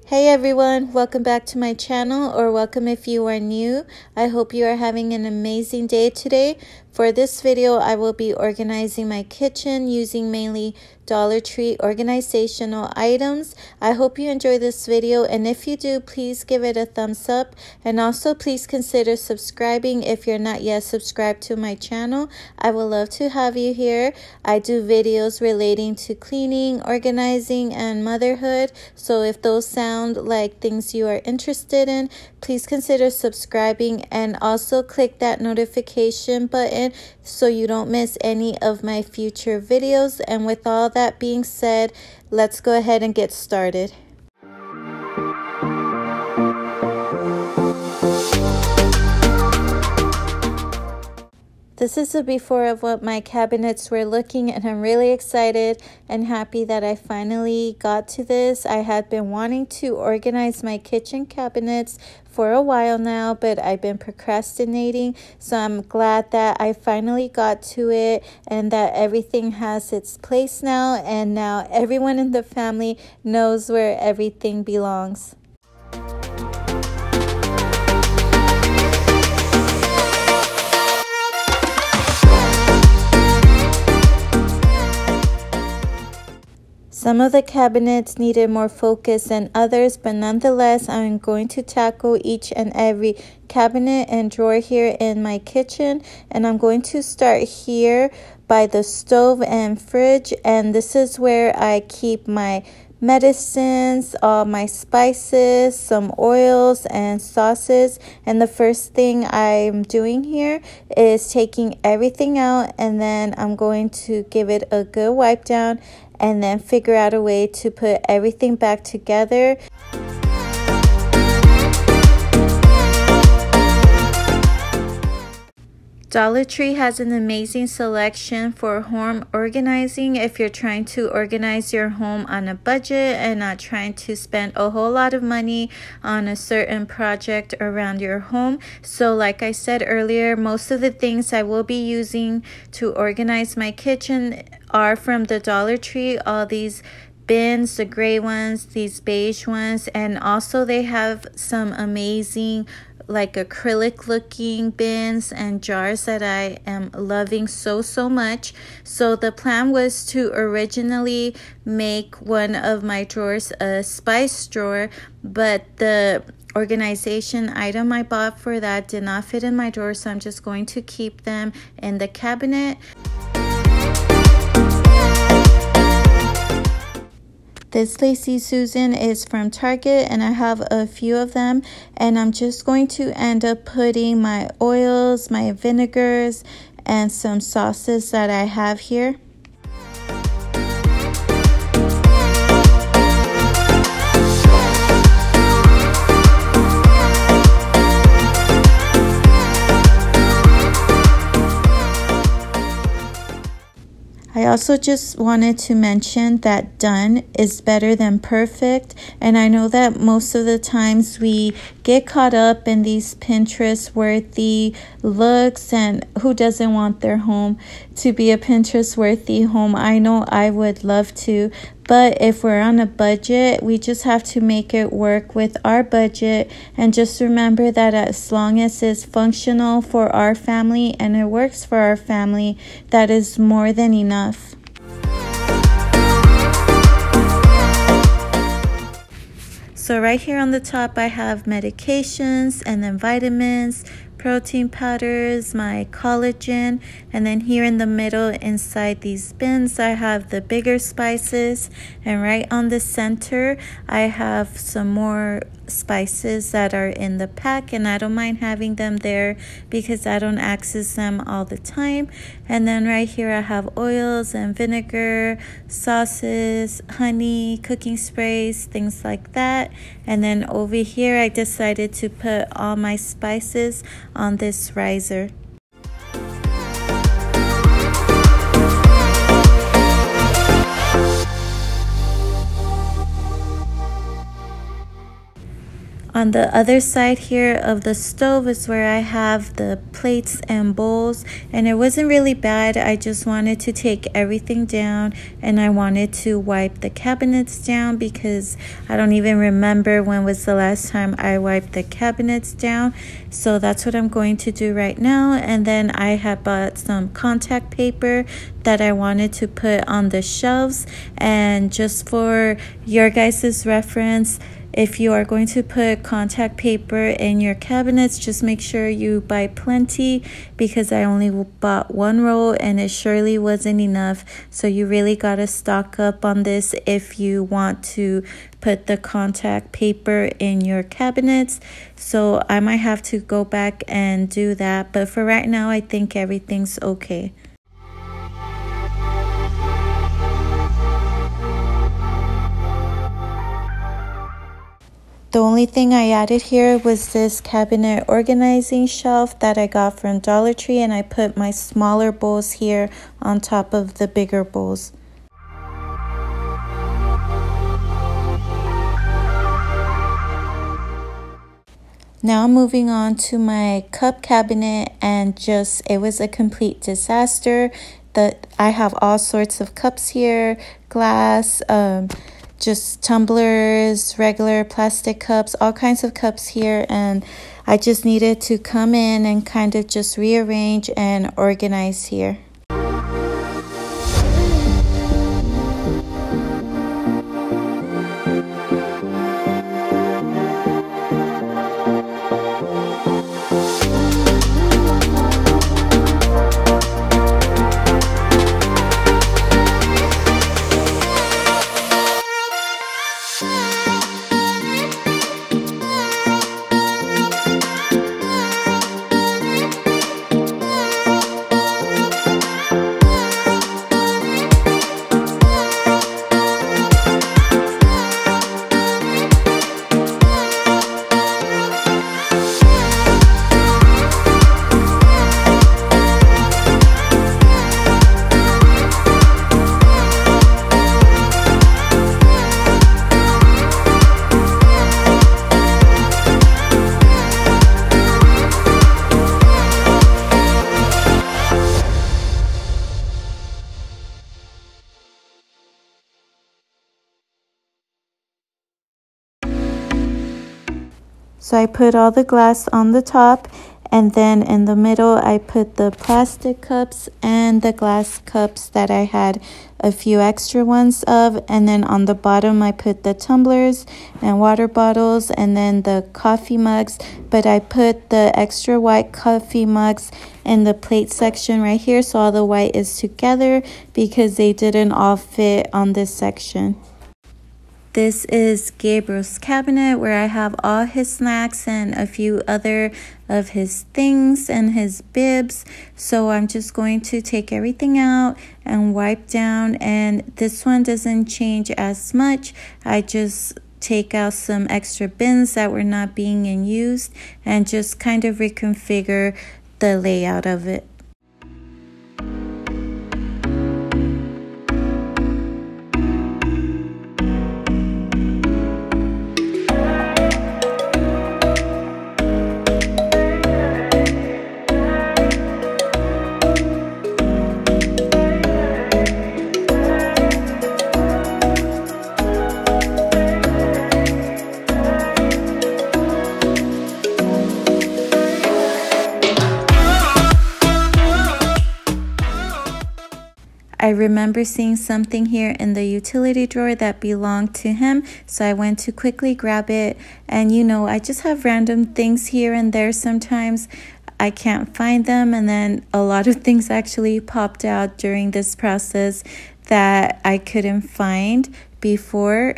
Hey everyone, welcome back to my channel, or welcome if you are new. I hope you are having an amazing day today. For this video, I will be organizing my kitchen using mainly Dollar Tree organizational items. I hope you enjoy this video, and if you do, please give it a thumbs up, and also please consider subscribing if you're not yet subscribed to my channel. I would love to have you here. I do videos relating to cleaning, organizing, and motherhood, so if those sound like things you are interested in, please consider subscribing and also click that notification button so you don't miss any of my future videos. And with all that being said, let's go ahead and get started. This is a before of what my cabinets were looking, and I'm really excited and happy that I finally got to this. I had been wanting to organize my kitchen cabinets for a while now, but I've been procrastinating, so I'm glad that I finally got to it and that everything has its place now, and now everyone in the family knows where everything belongs. Some of the cabinets needed more focus than others, but nonetheless, I'm going to tackle each and every cabinet and drawer here in my kitchen. And I'm going to start here by the stove and fridge, and this is where I keep my medicines, all my spices, some oils and sauces. And the first thing I'm doing here is taking everything out, and then I'm going to give it a good wipe down and then figure out a way to put everything back together. Dollar Tree has an amazing selection for home organizing if you're trying to organize your home on a budget and not trying to spend a whole lot of money on a certain project around your home. So like I said earlier, most of the things I will be using to organize my kitchen are from the Dollar Tree. All these bins, the gray ones, these beige ones, and also they have some amazing like acrylic looking bins and jars that I am loving so much. So the plan was to originally make one of my drawers a Splice drawer, but the organization item I bought for that did not fit in my drawer, so I'm just going to keep them in the cabinet. This Lazy Susan is from Target, and I have a few of them, and I'm just going to end up putting my oils, my vinegars, and some sauces that I have here. I also just wanted to mention that done is better than perfect, and I know that most of the times we get caught up in these Pinterest worthy looks, and who doesn't want their home to be a Pinterest worthy home? I know I would love to, but if we're on a budget, we just have to make it work with our budget, and just remember that as long as it's functional for our family and it works for our family, that is more than enough. So right here on the top, I have medications, and then vitamins, protein powders, my collagen, and then here in the middle inside these bins I have the bigger spices, and right on the center I have some more spices that are in the pack, and I don't mind having them there because I don't access them all the time. And then right here I have oils and vinegar, sauces, honey, cooking sprays, things like that. And then over here I decided to put all my spices on this riser. On the other side here of the stove is where I have the plates and bowls, and it wasn't really bad. I just wanted to take everything down, and I wanted to wipe the cabinets down because I don't even remember when was the last time I wiped the cabinets down. So that's what I'm going to do right now. And then I had bought some contact paper that I wanted to put on the shelves. And just for your guys' reference, if you are going to put contact paper in your cabinets, just make sure you buy plenty, because I only bought one roll and it surely wasn't enough. So you really got to stock up on this if you want to put the contact paper in your cabinets. So I might have to go back and do that. But for right now, I think everything's okay. The only thing I added here was this cabinet organizing shelf that I got from Dollar Tree, and I put my smaller bowls here on top of the bigger bowls. Now I'm moving on to my cup cabinet, and it was a complete disaster. I have all sorts of cups here, glass, just tumblers, regular plastic cups, all kinds of cups here, and I just needed to come in and kind of just rearrange and organize here. So I put all the glass on the top, and then in the middle I put the plastic cups and the glass cups that I had a few extra ones of, and then on the bottom I put the tumblers and water bottles and then the coffee mugs. But I put the extra white coffee mugs in the plate section right here, so all the white is together because they didn't all fit on this section. This is Gabriel's cabinet where I have all his snacks and a few other of his things and his bibs. So I'm just going to take everything out and wipe down, and this one doesn't change as much. I just take out some extra bins that were not being in use and just kind of reconfigure the layout of it. I remember seeing something here in the utility drawer that belonged to him, so I went to quickly grab it. And you know, I just have random things here and there. Sometimes I can't find them, and then a lot of things actually popped out during this process that I couldn't find before.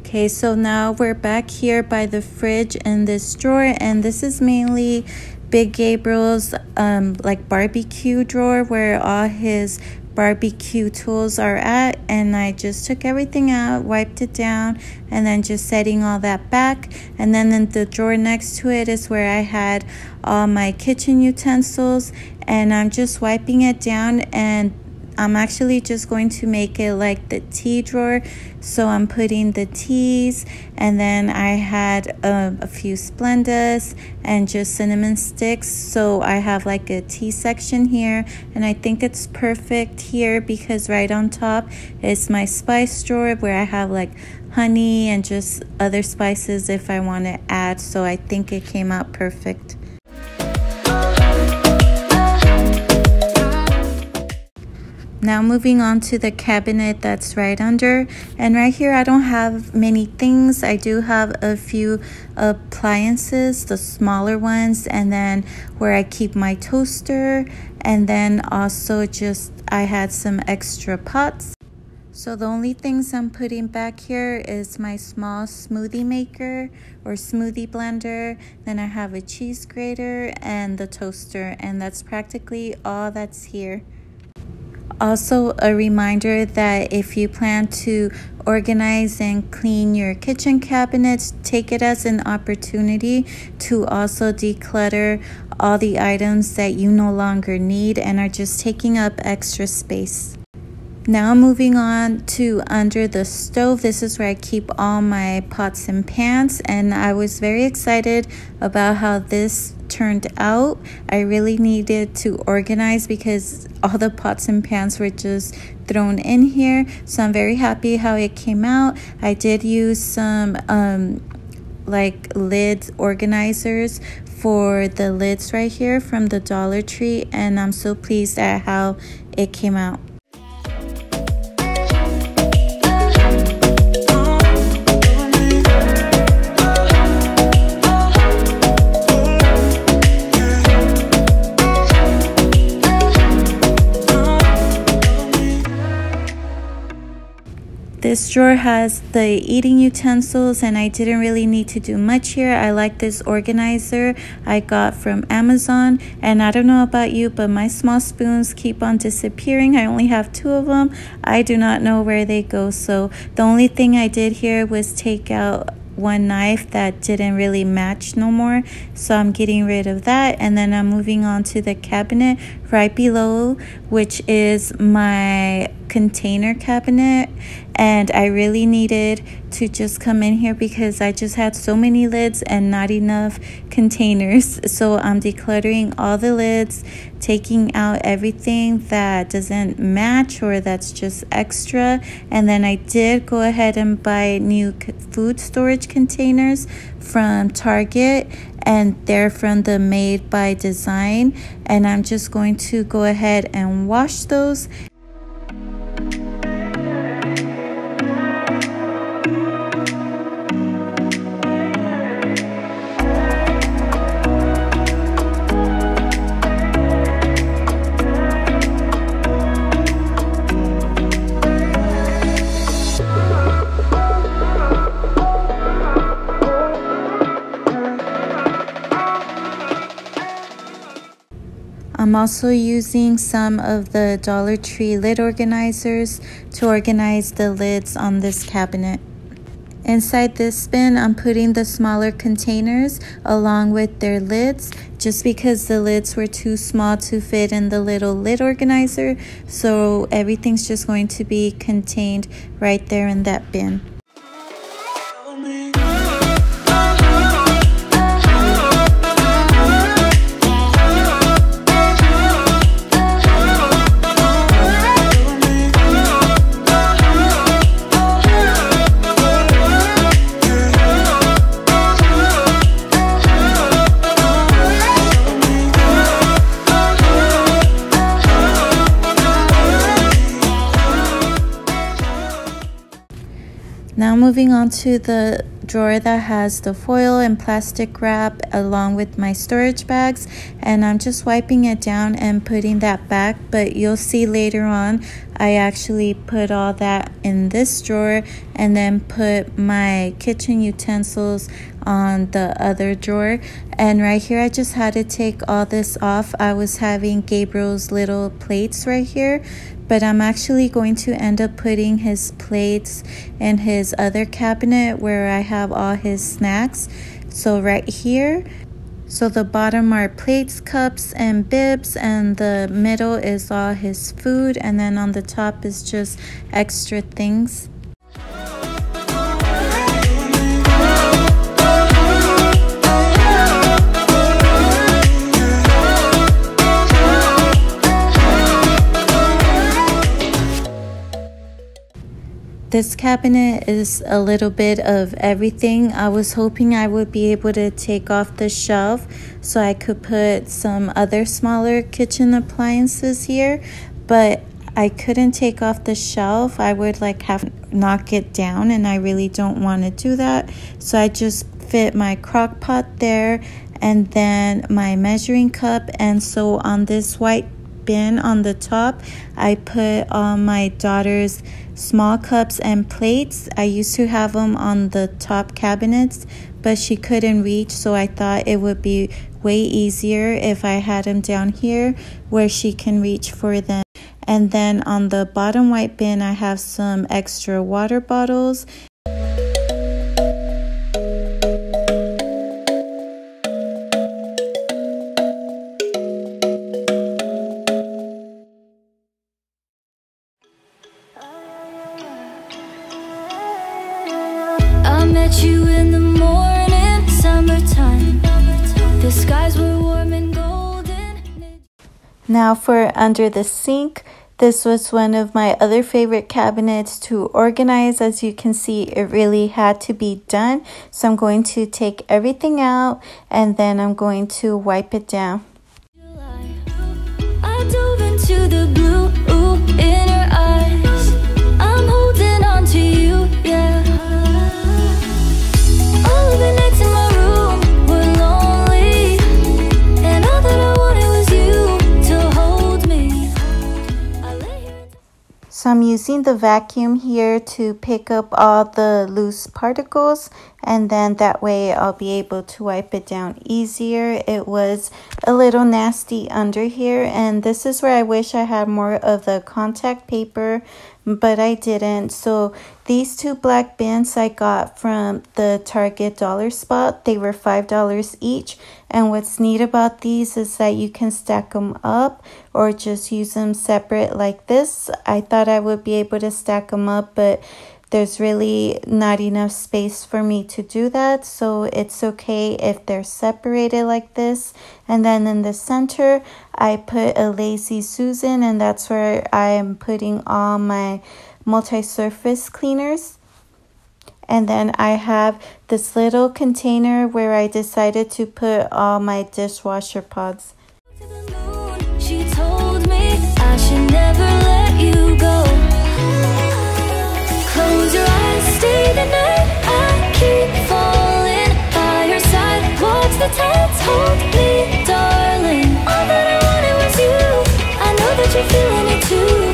Okay, so now we're back here by the fridge in this drawer, and this is mainly Big Gabriel's like barbecue drawer where all his barbecue tools are at, and I just took everything out, wiped it down, and then just setting all that back. And then in the drawer next to it is where I had all my kitchen utensils, and I'm just wiping it down, and I'm actually just going to make it like the tea drawer. So I'm putting the teas, and then I had a few Splendas and just cinnamon sticks. So I have like a tea section here, and I think it's perfect here because right on top is my spice drawer where I have like honey and just other spices if I want to add. So I think it came out perfect. Now moving on to the cabinet that's right under, and right here I don't have many things. I do have a few appliances, the smaller ones, and then where I keep my toaster, and then also just I had some extra pots. So the only things I'm putting back here is my small smoothie maker or smoothie blender. Then I have a cheese grater and the toaster, and that's practically all that's here. Also, a reminder that if you plan to organize and clean your kitchen cabinets, take it as an opportunity to also declutter all the items that you no longer need and are just taking up extra space. Now moving on to under the stove, this is where I keep all my pots and pans, and I was very excited about how this turned out. I really needed to organize because all the pots and pans were just thrown in here, so I'm very happy how it came out. I did use some like lid organizers for the lids right here from the Dollar Tree, and I'm so pleased at how it came out. This drawer has the eating utensils, and I didn't really need to do much here. I like this organizer I got from Amazon, and I don't know about you, but my small spoons keep on disappearing. I only have 2 of them. I do not know where they go, so the only thing I did here was take out one knife that didn't really match no more, so I'm getting rid of that. And then I'm moving on to the cabinet right below, which is my container cabinet, and I really needed to just come in here because I just had so many lids and not enough containers. So I'm decluttering all the lids, taking out everything that doesn't match or that's just extra. And then I did go ahead and buy new food storage containers from Target, and they're from the Made by Design, and I'm just going to go ahead and wash those. I'm also using some of the Dollar Tree lid organizers to organize the lids on this cabinet. Inside this bin, I'm putting the smaller containers along with their lids, just because the lids were too small to fit in the little lid organizer. So everything's just going to be contained right there in that bin. Now moving on to the drawer that has the foil and plastic wrap along with my storage bags, and I'm just wiping it down and putting that back, but you'll see later on I actually put all that in this drawer and then put my kitchen utensils on the other drawer. And right here, I just had to take all this off. I was having Gabriel's little plates right here, but I'm actually going to end up putting his plates in his other cabinet where I have all his snacks. So right here, so the bottom are plates, cups, and bibs, and the middle is all his food, and then on the top is just extra things. This cabinet is a little bit of everything. I was hoping I would be able to take off the shelf so I could put some other smaller kitchen appliances here, but I couldn't take off the shelf. I would have to knock it down, and I really don't want to do that. So I just fit my crock pot there and then my measuring cup. And so on this white bin on the top, I put all my daughter's small cups and plates. I used to have them on the top cabinets, but she couldn't reach, so I thought it would be way easier if I had them down here where she can reach for them. And then on the bottom white bin, I have some extra water bottles. Met you in the morning, summertime. The skies were warm and golden. Now for under the sink, this was one of my other favorite cabinets to organize. As you can see, it really had to be done. So I'm going to take everything out and then I'm going to wipe it down. I dove into the blue in your eyes. I'm holding on to you, yeah. All of the nights in my room were lonely, and all that I wanted was you to hold me. So I'm using the vacuum here to pick up all the loose particles, and then that way I'll be able to wipe it down easier. It was a little nasty under here, and this is where I wish I had more of the contact paper, but I didn't. So these two black bins I got from the Target dollar spot. They were $5 each, and what's neat about these is that you can stack them up or just use them separate like this. I thought I would be able to stack them up, but there's really not enough space for me to do that, so it's okay if they're separated like this. And then in the center, I put a Lazy Susan, and that's where I am putting all my multi-surface cleaners. And then I have this little container where I decided to put all my dishwasher pods. She told me I should never let you go. Close your eyes, stay the night. I keep falling by your side. Watch the tides hold me, darling. All that I wanted was you. I know that you're feeling it too.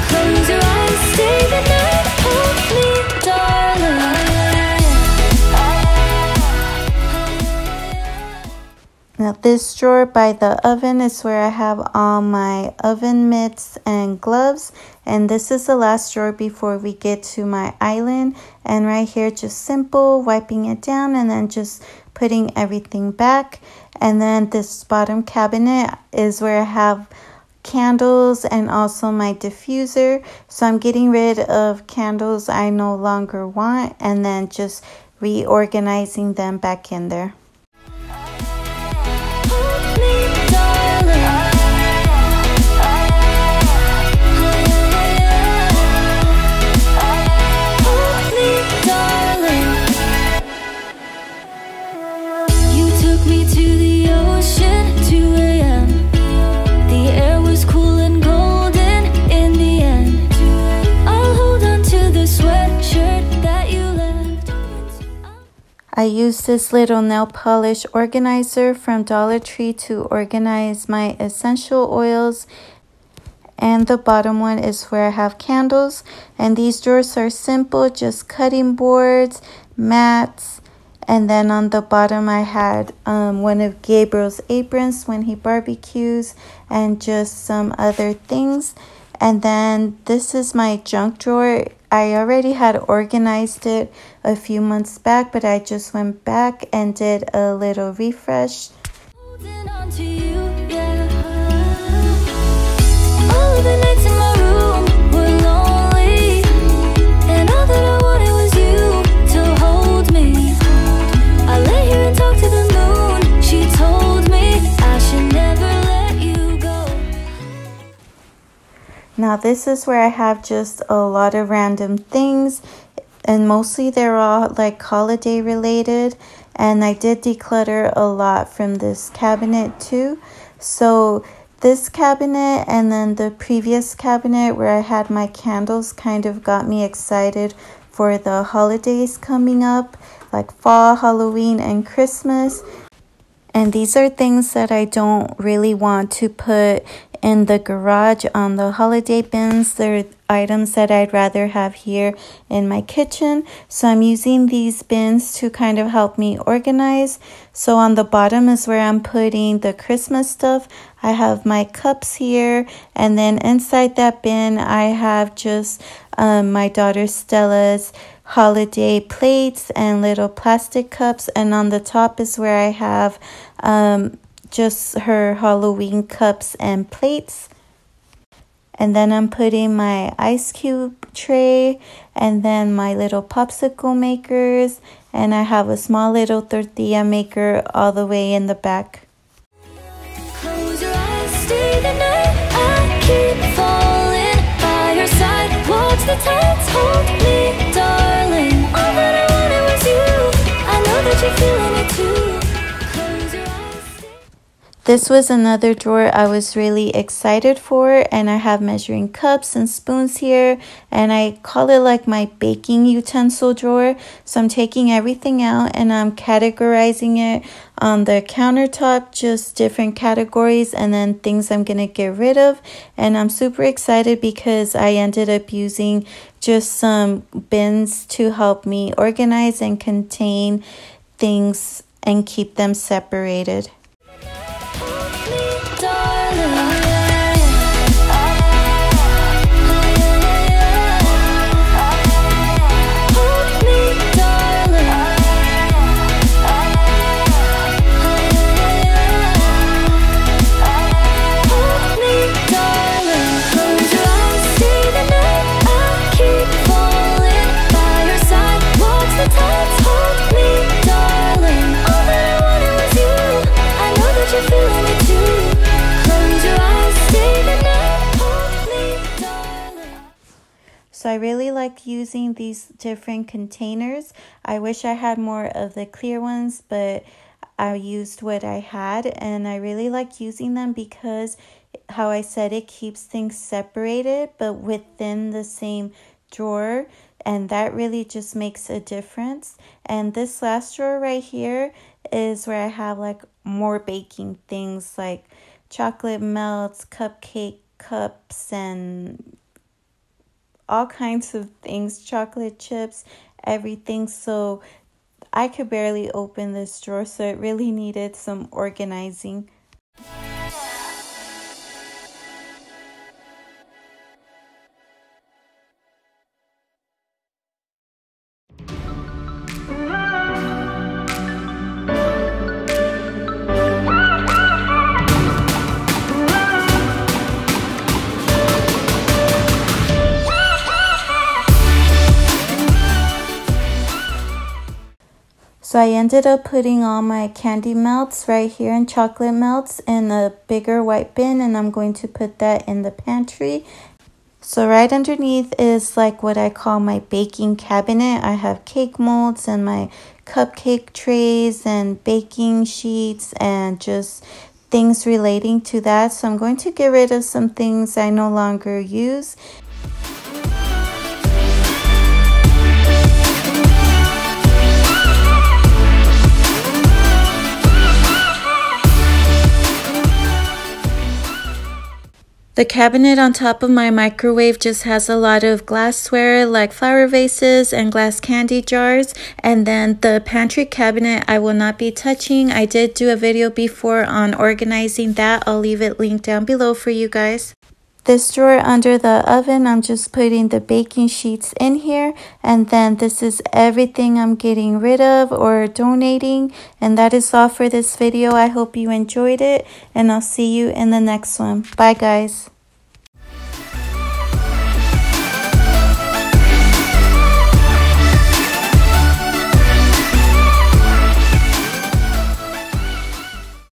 Close your eyes, stay the night. Hold me, darling. Now this drawer by the oven is where I have all my oven mitts and gloves. And this is the last drawer before we get to my island. And right here, just simple, wiping it down and then just putting everything back. And then this bottom cabinet is where I have candles and also my diffuser. So I'm getting rid of candles I no longer want and then just reorganizing them back in there. Me to the ocean, 2 a.m. The air was cool and golden in the end. I'll hold on to the sweatshirt that you left. I used this little nail polish organizer from Dollar Tree to organize my essential oils. And the bottom one is where I have candles. And these drawers are simple, just cutting boards, mats, And then on the bottom I had one of Gabriel's aprons when he barbecues and just some other things. And then this is my junk drawer. I already had organized it a few months back, but I just went back and did a little refresh. Holding on to you, yeah. All of the nights in my room were lonely, and all that I wanted was you to hold me. I lay here and talk to the moon. She told me I should never let you go. Now this is where I have just a lot of random things, and mostly they're all like holiday related, and I did declutter a lot from this cabinet too. So this cabinet and then the previous cabinet where I had my candles kind of got me excited for the holidays coming up, like fall, Halloween, and Christmas. And these are things that I don't really want to put in the garage on the holiday bins. They're items that I'd rather have here in my kitchen. So I'm using these bins to kind of help me organize. So on the bottom is where I'm putting the Christmas stuff. I have my cups here, and then inside that bin I have just my daughter Stella's holiday plates and little plastic cups, and on the top is where I have just her Halloween cups and plates. And then I'm putting my ice cube tray, and then my little popsicle makers, and I have a small little tortilla maker all the way in the back. Close your eyes, stay the night. I keep falling by your side. Watch the tides hold me, darling. All that I wanted was you. I know that you're feeling it too. Close your eyes. This was another drawer I was really excited for, and I have measuring cups and spoons here, and I call it like my baking utensil drawer. So I'm taking everything out and I'm categorizing it on the countertop, just different categories, and then things I'm gonna get rid of. And I'm super excited because I ended up using just some bins to help me organize and contain things and keep them separated. So I really like using these different containers. I wish I had more of the clear ones, but I used what I had, and I really like using them because how I said it keeps things separated but within the same drawer, and that really just makes a difference. And this last drawer right here is where I have like more baking things like chocolate melts, cupcake cups, and all kinds of things, chocolate chips, everything. So I could barely open this drawer, so it really needed some organizing. So I ended up putting all my candy melts right here and chocolate melts in a bigger white bin, and I'm going to put that in the pantry. So right underneath is like what I call my baking cabinet. I have cake molds and my cupcake trays and baking sheets and just things relating to that. So I'm going to get rid of some things I no longer use. The cabinet on top of my microwave just has a lot of glassware like flower vases and glass candy jars. And then the pantry cabinet I will not be touching. I did do a video before on organizing that. I'll leave it linked down below for you guys. This drawer under the oven, I'm just putting the baking sheets in here. And then this is everything I'm getting rid of or donating. And that is all for this video. I hope you enjoyed it. And I'll see you in the next one. Bye, guys.